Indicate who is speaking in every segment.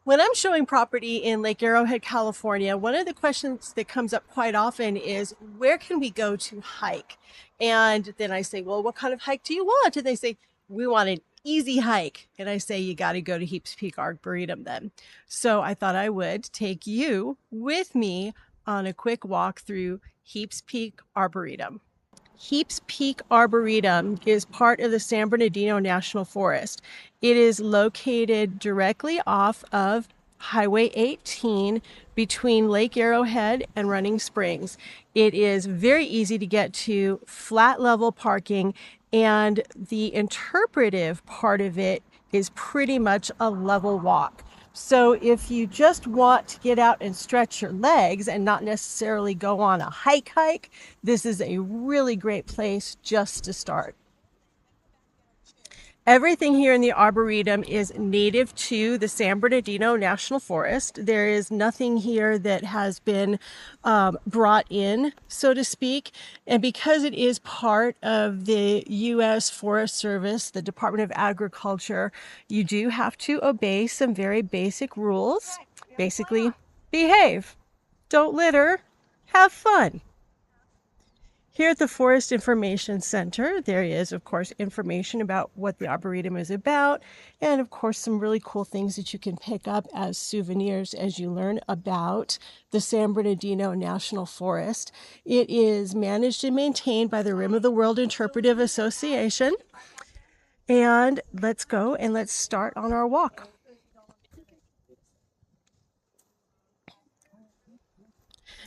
Speaker 1: When I'm showing property in Lake Arrowhead, California, one of the questions that comes up quite often is, where can we go to hike? And then I say, well, what kind of hike do you want? And they say, we want an easy hike. And I say, you got to go to Heaps Peak Arboretum then. So I thought I would take you with me on a quick walk through Heaps Peak Arboretum. Heaps Peak Arboretum is part of the San Bernardino National Forest. It is located directly off of Highway 18 between Lake Arrowhead and Running Springs. It is very easy to get to, flat level parking, and the interpretive part of it is pretty much a level walk. So if you just want to get out and stretch your legs and not necessarily go on a hike, this is a really great place just to start. Everything here in the Arboretum is native to the San Bernardino National Forest. There is nothing here that has been brought in, so to speak. And because it is part of the U.S. Forest Service, the Department of Agriculture, you do have to obey some very basic rules. Basically, behave, don't litter, have fun. Here at the Forest Information Center, there is, of course, information about what the Arboretum is about, and of course, some really cool things that you can pick up as souvenirs as you learn about the San Bernardino National Forest. It is managed and maintained by the Rim of the World Interpretive Association. And let's go and let's start on our walk.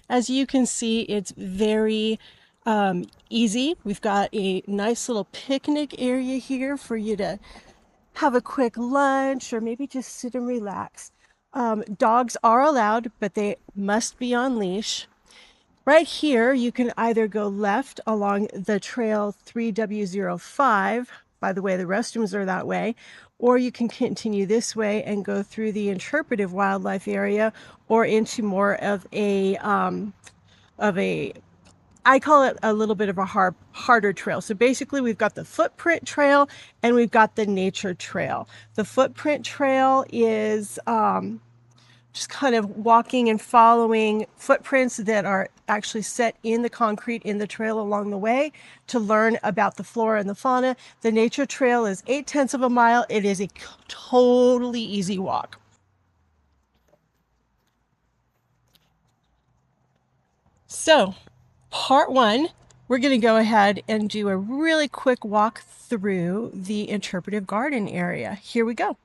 Speaker 1: As you can see, it's very easy. We've got a nice little picnic area here for you to have a quick lunch or maybe just sit and relax. Dogs are allowed, but they must be on leash. Right here, you can either go left along the trail 3W05. By the way, the restrooms are that way. Or you can continue this way and go through the interpretive wildlife area or into more of a I call it a little bit of a harder trail. So basically we've got the footprint trail and we've got the nature trail. The footprint trail is just kind of walking and following footprints that are actually set in the concrete in the trail along the way to learn about the flora and the fauna. The nature trail is 0.8 of a mile. It is a totally easy walk. So part one, we're going to go ahead and do a really quick walk through the interpretive garden area. Here we go.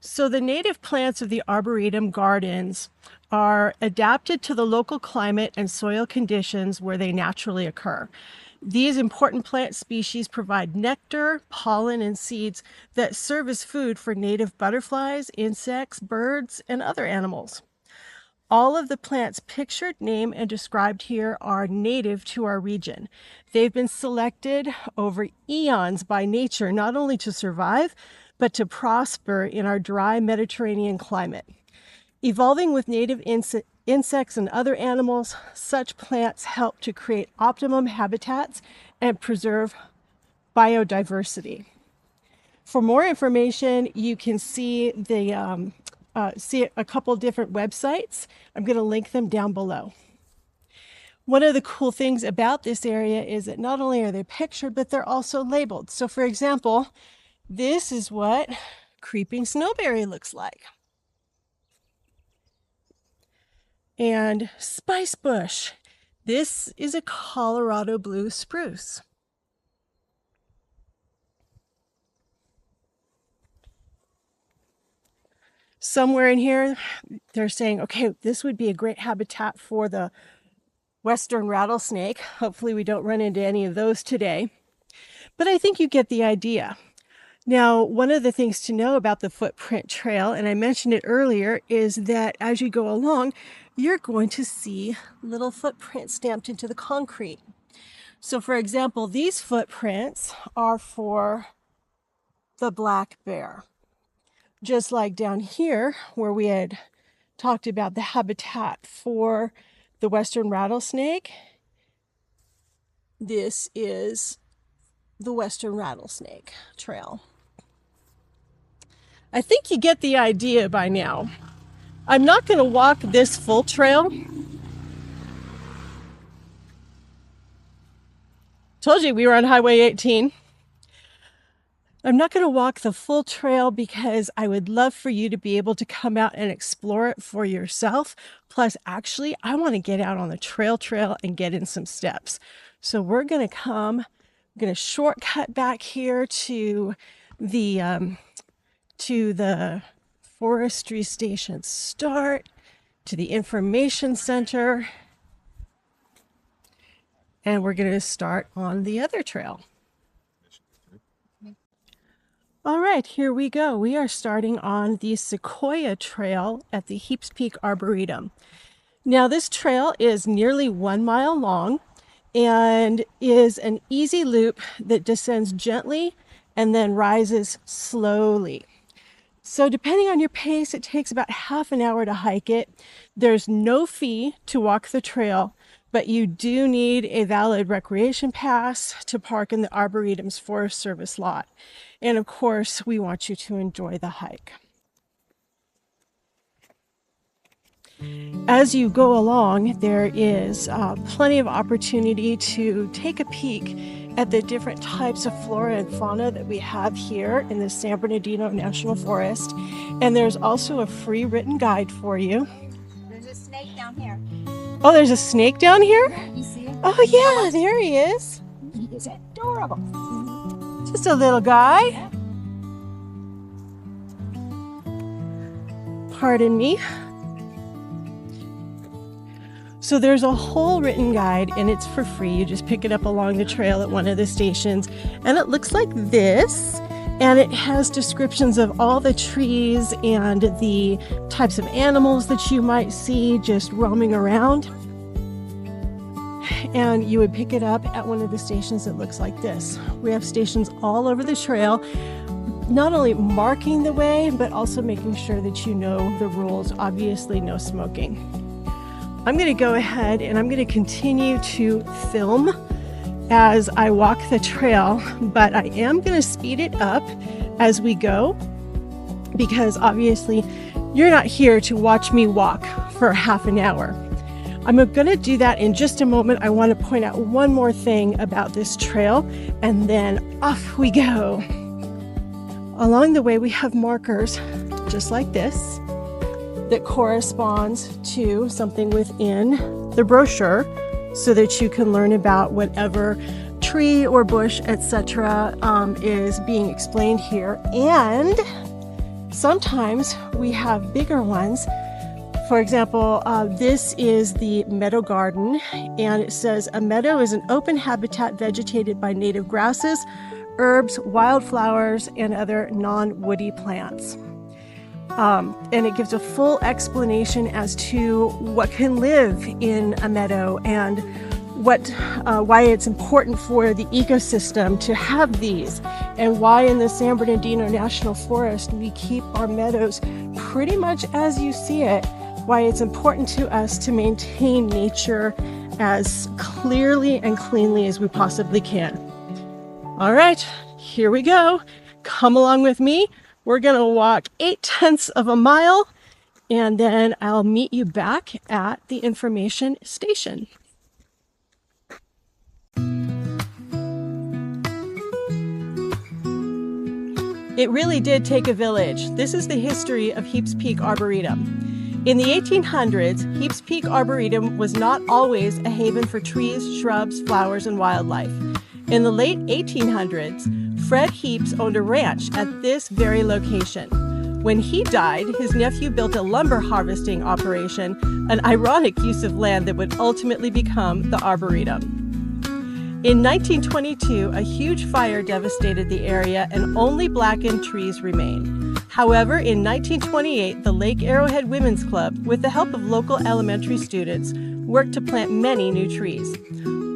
Speaker 1: So the native plants of the Arboretum gardens are adapted to the local climate and soil conditions where they naturally occur. These important plant species provide nectar, pollen, and seeds that serve as food for native butterflies, insects, birds, and other animals. All of the plants pictured, named, and described here are native to our region. They've been selected over eons by nature, not only to survive, but to prosper in our dry Mediterranean climate. Evolving with native insects and other animals, such plants help to create optimum habitats and preserve biodiversity. For more information, you can see a couple different websites. I'm going to link them down below. One of the cool things about this area is that not only are they pictured, but they're also labeled. So for example, this is what creeping snowberry looks like. And spice bush. This is a Colorado blue spruce. Somewhere in here, they're saying, okay, this would be a great habitat for the western rattlesnake. Hopefully we don't run into any of those today. But I think you get the idea. Now, one of the things to know about the footprint trail, and I mentioned it earlier, is that as you go along, you're going to see little footprints stamped into the concrete. So for example, these footprints are for the black bear. Just like down here where we had talked about the habitat for the western rattlesnake, this is the western rattlesnake trail. I think you get the idea by now. I'm not going to walk this full trail. Told you we were on Highway 18. I'm not going to walk the full trail because I would love for you to be able to come out and explore it for yourself. Plus, actually, I want to get out on the trail and get in some steps. So we're going to shortcut back here to the forestry station start, to the information center, and we're going to start on the other trail. All right, here we go. We are starting on the Sequoia Trail at the Heaps Peak Arboretum. Now, this trail is nearly 1 mile long and is an easy loop that descends gently and then rises slowly. So depending on your pace, it takes about half an hour to hike it. There's no fee to walk the trail, but you do need a valid recreation pass to park in the Arboretum's Forest Service lot. And of course, we want you to enjoy the hike. As you go along, there is plenty of opportunity to take a peek at the different types of flora and fauna that we have here in the San Bernardino National Forest. And there's also a free written guide for you.
Speaker 2: There's a snake down here.
Speaker 1: Oh, there's a snake down here?
Speaker 2: You see it?
Speaker 1: Oh yeah, there he is.
Speaker 2: He is adorable.
Speaker 1: Just a little guy.
Speaker 2: Yeah.
Speaker 1: Pardon me. So there's a whole written guide and it's for free. You just pick it up along the trail at one of the stations and it looks like this. And it has descriptions of all the trees and the types of animals that you might see just roaming around. And you would pick it up at one of the stations that looks like this. We have stations all over the trail, not only marking the way, but also making sure that you know the rules. Obviously, no smoking. I'm going to go ahead and I'm going to continue to film as I walk the trail, but I am going to speed it up as we go because obviously you're not here to watch me walk for half an hour. I'm going to do that in just a moment. I want to point out one more thing about this trail and then off we go. Along the way we have markers just like this that corresponds to something within the brochure so that you can learn about whatever tree or bush, etc. Is being explained here. And sometimes we have bigger ones. For example, this is the meadow garden, and it says a meadow is an open habitat vegetated by native grasses, herbs, wildflowers, and other non-woody plants. And it gives a full explanation as to what can live in a meadow and why it's important for the ecosystem to have these, and why in the San Bernardino National Forest we keep our meadows pretty much as you see it, why it's important to us to maintain nature as clearly and cleanly as we possibly can. All right, here we go. Come along with me. We're going to walk 0.8 of a mile, and then I'll meet you back at the information station. It really did take a village. This is the history of Heaps Peak Arboretum. In the 1800s, Heaps Peak Arboretum was not always a haven for trees, shrubs, flowers, and wildlife. In the late 1800s, Fred Heaps owned a ranch at this very location. When he died, his nephew built a lumber harvesting operation, an ironic use of land that would ultimately become the Arboretum. In 1922, a huge fire devastated the area and only blackened trees remained. However, in 1928, the Lake Arrowhead Women's Club, with the help of local elementary students, worked to plant many new trees.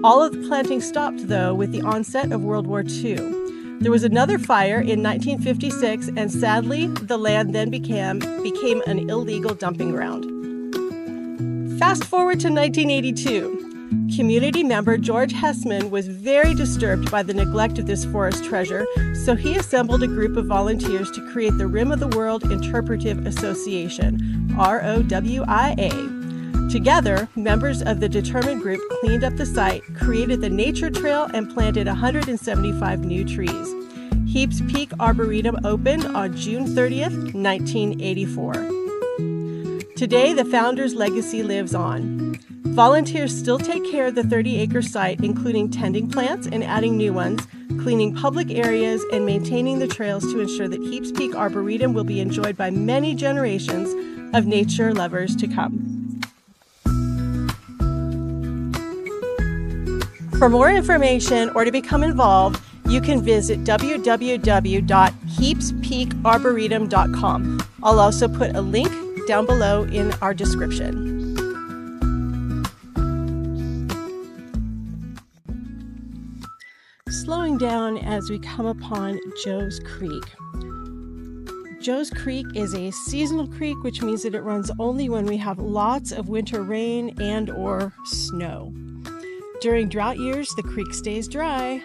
Speaker 1: All of the planting stopped, though, with the onset of World War II. There was another fire in 1956, and sadly, the land then became an illegal dumping ground. Fast forward to 1982. Community member George Hessman was very disturbed by the neglect of this forest treasure, so he assembled a group of volunteers to create the Rim of the World Interpretive Association, ROWIA. Together, members of the determined group cleaned up the site, created the nature trail, and planted 175 new trees. Heaps Peak Arboretum opened on June 30th, 1984. Today, the founder's legacy lives on. Volunteers still take care of the 30-acre site, including tending plants and adding new ones, cleaning public areas, and maintaining the trails to ensure that Heaps Peak Arboretum will be enjoyed by many generations of nature lovers to come. For more information or to become involved, you can visit www.heapspeakarboretum.com. I'll also put a link down below in our description. Slowing down as we come upon Joe's Creek. Joe's Creek is a seasonal creek, which means that it runs only when we have lots of winter rain and or snow. During drought years, the creek stays dry.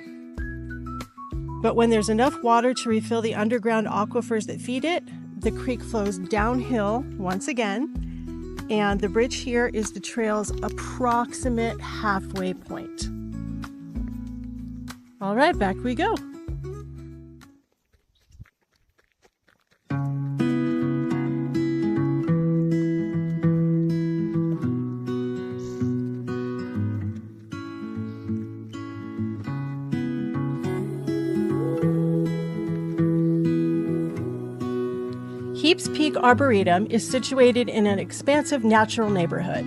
Speaker 1: But when there's enough water to refill the underground aquifers that feed it, the creek flows downhill once again, and the bridge here is the trail's approximate halfway point. All right, back we go. Heaps Peak Arboretum is situated in an expansive natural neighborhood.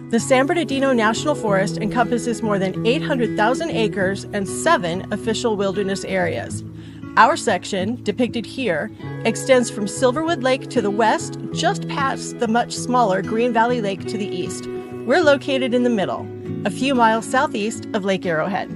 Speaker 1: The San Bernardino National Forest encompasses more than 800,000 acres and 7 official wilderness areas. Our section, depicted here, extends from Silverwood Lake to the west, just past the much smaller Green Valley Lake to the east. We're located in the middle, a few miles southeast of Lake Arrowhead.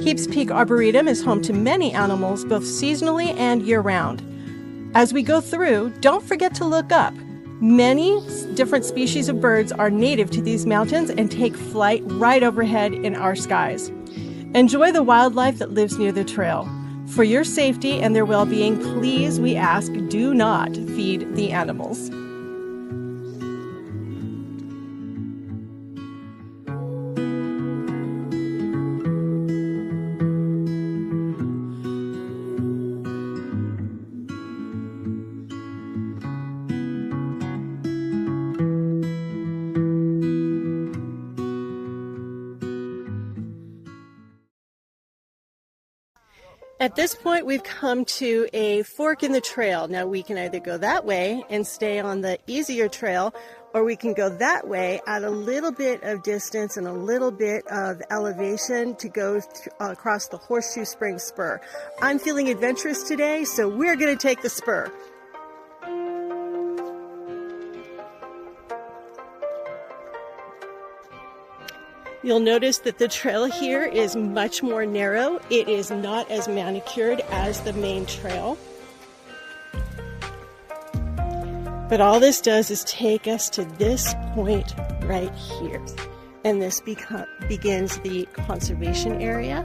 Speaker 1: Heaps Peak Arboretum is home to many animals, both seasonally and year-round. As we go through, don't forget to look up. Many different species of birds are native to these mountains and take flight right overhead in our skies. Enjoy the wildlife that lives near the trail. For your safety and their well-being, please, we ask, do not feed the animals. At this point, we've come to a fork in the trail. Now, we can either go that way and stay on the easier trail, or we can go that way at a little bit of distance and a little bit of elevation to go across the Horseshoe Springs spur. I'm feeling adventurous today, so we're going to take the spur. You'll notice that the trail here is much more narrow. It is not as manicured as the main trail. But all this does is take us to this point right here. And this begins the conservation area.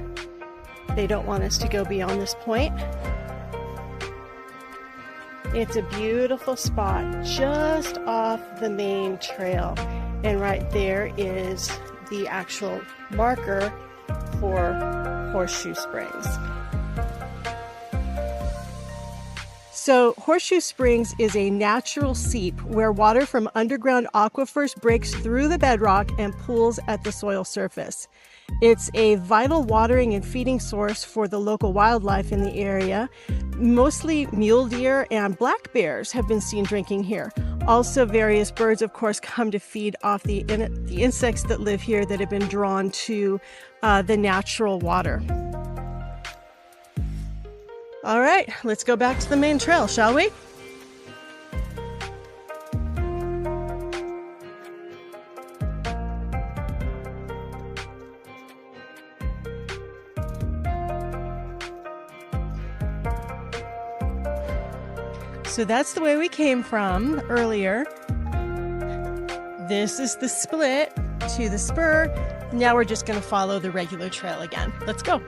Speaker 1: They don't want us to go beyond this point. It's a beautiful spot just off the main trail. And right there is the actual marker for Horseshoe Springs. So Horseshoe Springs is a natural seep where water from underground aquifers breaks through the bedrock and pools at the soil surface. It's a vital watering and feeding source for the local wildlife in the area. Mostly mule deer and black bears have been seen drinking here. Also, various birds, of course, come to feed off the insects that live here that have been drawn to the natural water. All right, let's go back to the main trail, shall we? So that's the way we came from earlier. This is the split to the spur. Now we're just going to follow the regular trail again. Let's go.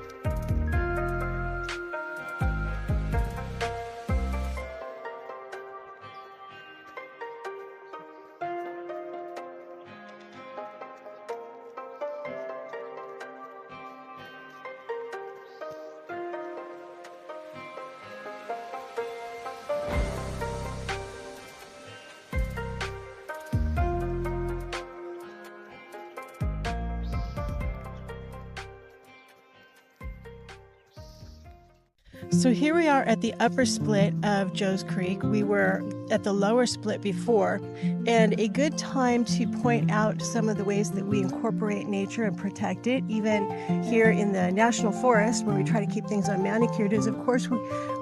Speaker 1: So here we are at the upper split of Joe's Creek. We were at the lower split before, and a good time to point out some of the ways that we incorporate nature and protect it, even here in the National Forest, where we try to keep things unmanicured, is of course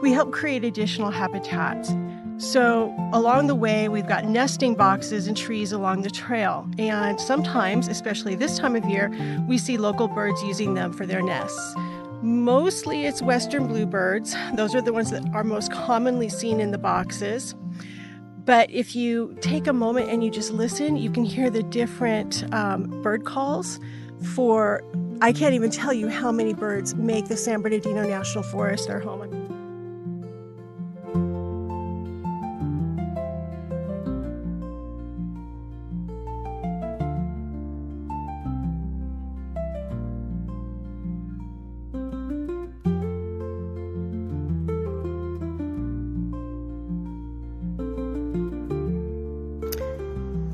Speaker 1: we help create additional habitat. So along the way, we've got nesting boxes and trees along the trail, and sometimes, especially this time of year, we see local birds using them for their nests. Mostly it's western bluebirds. Those are the ones that are most commonly seen in the boxes. But if you take a moment and you just listen, you can hear the different bird calls for, I can't even tell you how many birds make the San Bernardino National Forest their home.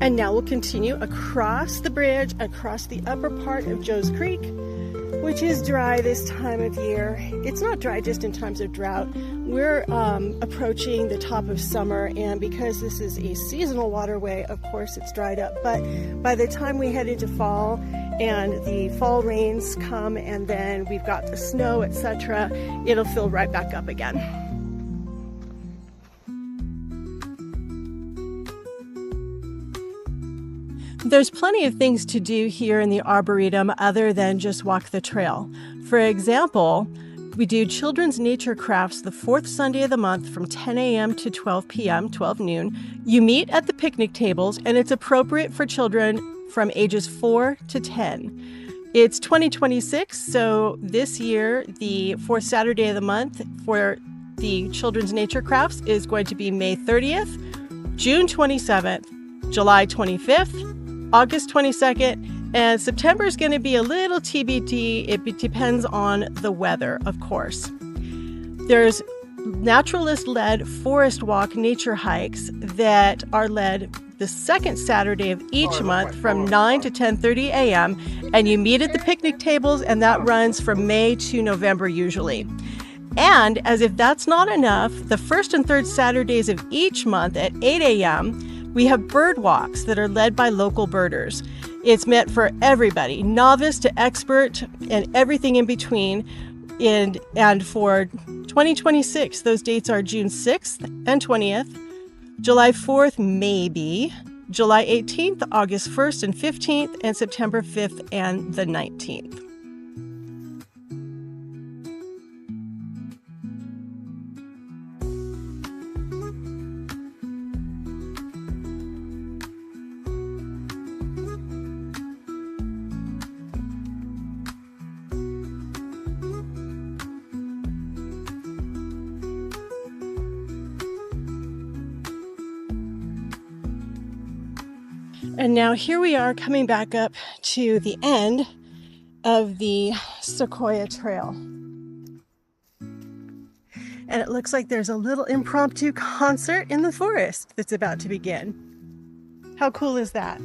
Speaker 1: And now we'll continue across the bridge, across the upper part of Joe's Creek, which is dry this time of year. It's not dry just in times of drought. We're approaching the top of summer, and because this is a seasonal waterway, of course it's dried up. But by the time we head into fall and the fall rains come, and then we've got the snow, etc., it'll fill right back up again. There's plenty of things to do here in the Arboretum other than just walk the trail. For example, we do children's nature crafts the fourth Sunday of the month from 10 a.m. to 12 p.m., 12 noon. You meet at the picnic tables, and it's appropriate for children from ages 4 to 10. It's 2026, so this year, the fourth Saturday of the month for the children's nature crafts is going to be May 30th, June 27th, July 25th, August 22nd, and September is going to be a little TBD. It depends on the weather, of course. There's naturalist-led forest walk nature hikes that are led the second Saturday of each month from 9 to 10:30 a.m., and you meet at the picnic tables, and that runs from May to November usually. And as if that's not enough, the first and third Saturdays of each month at 8 a.m., we have bird walks that are led by local birders. It's meant for everybody, novice to expert and everything in between. And for 2026, those dates are June 6th and 20th, July 4th, maybe, July 18th, August 1st and 15th, and September 5th and the 19th. And now here we are coming back up to the end of the Sequoia Trail. And it looks like there's a little impromptu concert in the forest that's about to begin. How cool is that?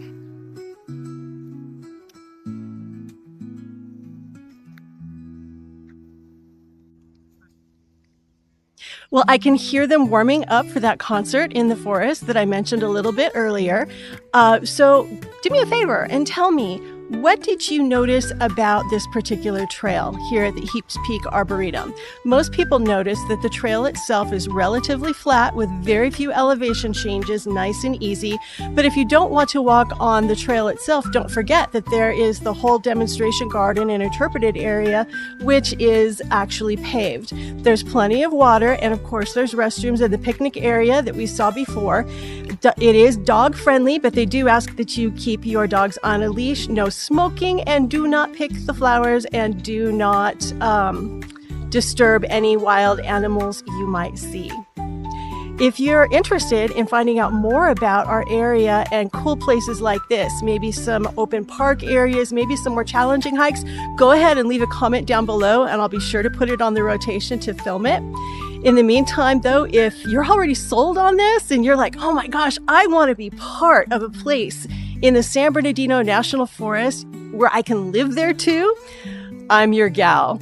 Speaker 1: Well, I can hear them warming up for that concert in the forest that I mentioned a little bit earlier. So do me a favor and tell me, What did you notice about this particular trail here at the Heaps Peak Arboretum? Most people notice that the trail itself is relatively flat with very few elevation changes, nice and easy. But if you don't want to walk on the trail itself, don't forget that there is the whole demonstration garden and interpreted area, which is actually paved. There's plenty of water, and of course there's restrooms in the picnic area that we saw before. It is dog friendly, but they do ask that you keep your dogs on a leash, no smoking, and do not pick the flowers, and do not disturb any wild animals you might see. If you're interested in finding out more about our area and cool places like this, maybe some open park areas, maybe some more challenging hikes, go ahead and leave a comment down below and I'll be sure to put it on the rotation to film it. In the meantime, though, if you're already sold on this and you're like, oh my gosh, I want to be part of a place in the San Bernardino National Forest where I can live there too, I'm your gal.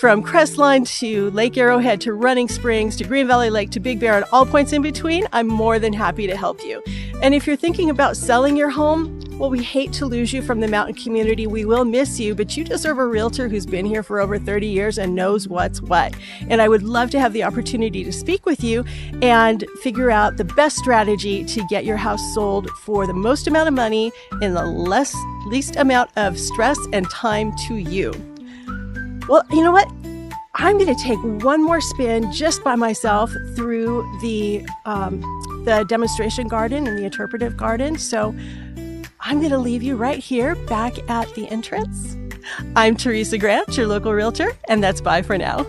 Speaker 1: From Crestline to Lake Arrowhead to Running Springs to Green Valley Lake to Big Bear and all points in between, I'm more than happy to help you. And if you're thinking about selling your home, well, we hate to lose you from the mountain community. We will miss you, but you deserve a realtor who's been here for over 30 years and knows what's what. And I would love to have the opportunity to speak with you and figure out the best strategy to get your house sold for the most amount of money in the least amount of stress and time to you. Well, you know what? I'm going to take one more spin just by myself through the demonstration garden and the interpretive garden. So I'm going to leave you right here back at the entrance. I'm Theresa Grant, your local realtor, and that's bye for now.